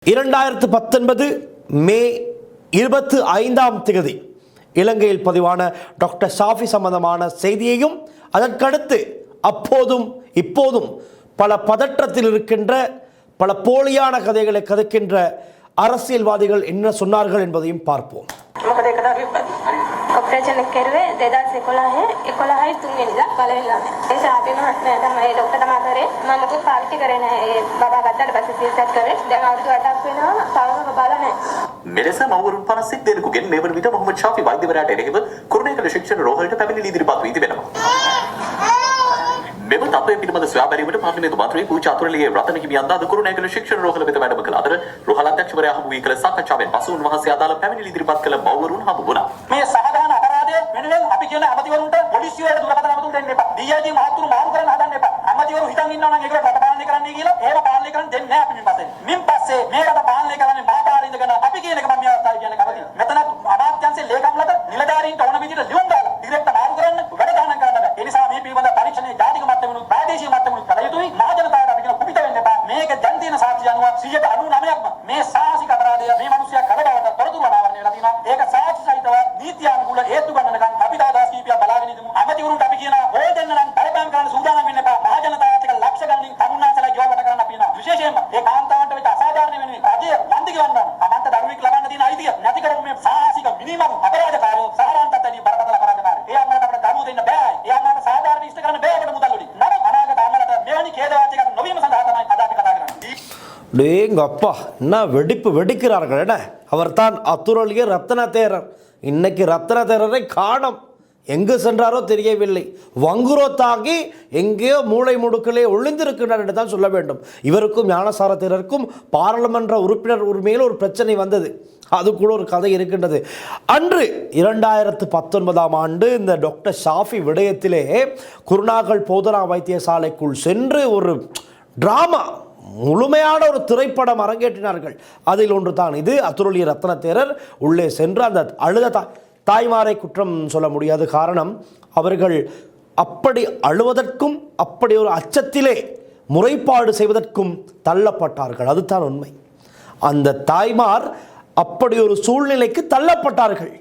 2019 மே 25ஆம் தேதி இலங்கையில் பதிவான டாக்டர் ஷாஃபி சம்பந்தமான செய்தியையும் அதற்கடுத்து அப்போதும் இப்போதும் பல பதற்றத்தில் இருக்கின்ற பல போலியான கதைகளை கதைக்கின்ற அரசியல்வாதிகள் என்ன சொன்னார்கள் என்பதையும் பார்ப்போம். ऑपरेशन केरवे 2011 තුන්වෙනිදා පළවෙනිදා ඒ ශාපි මහත්මයා තමයි ડોක්ටර් තමා කරේ මම දුක් පාවිච්චි කරේ නැහැ ඒ බබා ගත්තට පස්සේ සීසත් කරේ දැන් අවුරුදු 8ක් වෙනවා තවම බබාලා නැහැ මෙලෙස මවුරුන් 50ක් දෙනෙකුගෙන් මේ වන විට මොහොමඩ් ෂාෆි වෛද්‍යවරයාට එරෙහිව කුරුණෑගල ශික්ෂණ රෝහලට පැමිණිලි ඉදිරිපත් වී තිබෙනවා. මෙම තත්ත්වය පිළිබඳ සොයා බැලීමට පාර්ලිමේන්තු මන්ත්‍රී පූජ්‍ය අතුරුලියේ රතන හිමියන් අද කුරුණෑගල ශික්ෂණ රෝහල වෙත වැඩම කළ අතර රෝහල අධ්‍යක්ෂවරයා හමු වී කළ සාකච්ඡාවෙන් පසු උන්වහන්සේ අදාළ පැමිණිලි ඉදිරිපත් කළ මවුරුන් හමු වුණා. මේ සහදාන අපරාධය වෙනුවෙන් අපි කියන අමතිවරුන්ට පොලිසියට දුරකථන අමතුම් දෙන්න එපා. DIG මහතුරු මාරු කරන්න හදන්න එපා. අමතිවරු හිතන් ඉන්නවා නම් ඒකට රට පාලනය කරන්නයි කියලා ඒව පාලනය කරන්න දෙන්නේ නැහැ අපි මින් පස්සේ. මින් පස්සේ මේකට පාලනය කරන්නේ මාපාර ඉඳගෙන අපි කියන එක මම මෙයාට කියන්නේ කවදී. මෙතන අමාත්‍යාංශයේ ලේකම්ලට නිලධාරීන්ට ඕන විදිහට ලියුම් දාලා ඩිරෙක්ට් මාරු කරන්න වැඩ ගන්න කරන්න බෑ. ඒ නිසා මේ පිළිබඳ පරීක්ෂණයේ ජාතික මට්ටමේ ප්‍රාදේශීය මට්ටමේ කළ යුතුයි. මහ ජනතාවට අපි කියන කුපිත වෙන්න එපා. මේක දැන් තියෙන සාක්ෂි අනුව 199ක්ම මේ සාහසික අපරාධය මේ මිනිස්සයා කලබලවට තොරතුරු අනාවරණය වෙලා තියෙනවා. ඒක සාක්ෂි සහිතව නීති අනුකූල හේතු ගන්නකම් අපි දාදාස් කීපයක් බලාගෙන ඉඳමු. අමතිවරුන්ට අපි කියන ඕ දෙන්න නම් බලපෑම් කරන්න සූදානම් වෙන්න එපා. මහ ජනතාවට එක ලක්ෂ ගණනින් තමුන්නාසලා ජීවත් කරන්න අපි වෙනවා. විශේෂයෙන්ම ඒ කාන්තාවන්ට වෙච්ච අසාධාරණ වෙනුවෙන් රජය වන්දි ගවන්න අමන්ත දරුවෙක් ලබන්න තියෙන අයිතිය නැති කරමු මේ සාහසික මිනිමරු අපරාධකාරයෝ සාරාන්තත් ඇති බරපතල අපරාධකාරයෝ. ඒ අම්මලාට අපිට දරුවෝ දෙන්න බෑ. ඒ අම්මලාට සාධාරණ ඉෂ්ට කරන්න බෑ අපිට මුදල් වලින්. නමුත් අනාගත අම්මලාට මෙවැනි ඛේදවාචකයක් නොවීම සඳහා තමයි අද අපි කතා කරන්නේ. டேங்க அப்பா என்ன வெடிப்பு வெடிக்கிறார்கள் என்ன அவர் தான் அத்துரலிய ரத்ன தேரர். இன்னைக்கு ரத்ன தேரரை காணோம், எங்கு சென்றாரோ தெரியவில்லை. வங்குரோத்தாகி எங்கேயோ மூளை முடுக்கிலே ஒளிந்திருக்கிறார் என்று தான் சொல்ல வேண்டும். இவருக்கும் ஞானசார தேரருக்கும் பாராளுமன்ற உறுப்பினர் உரிமையில் ஒரு பிரச்சனை வந்தது. அது கூட ஒரு கதை இருக்கின்றது. அன்று 2019ஆம் ஆண்டு இந்த டாக்டர் ஷாஃபி விடயத்திலே குருநாகல் போதனா வைத்தியசாலைக்குள் சென்று ஒரு டிராமா, முழுமையான ஒரு திரைப்படம் அரங்கேற்றினார்கள். அதில் ஒன்று தான் இது. அத்துரலிய ரத்ன தேரர் உள்ளே சென்று அந்த அழுத தாய்மாரை குற்றம் சொல்ல முடியாது. காரணம், அவர்கள் அப்படி அழுவதற்கும் அப்படி ஒரு அச்சத்திலே முறைப்பாடு செய்வதற்கும் தள்ளப்பட்டார்கள். அதுதான் உண்மை. அந்த தாய்மார் அப்படி ஒரு சூழ்நிலைக்கு தள்ளப்பட்டார்கள்.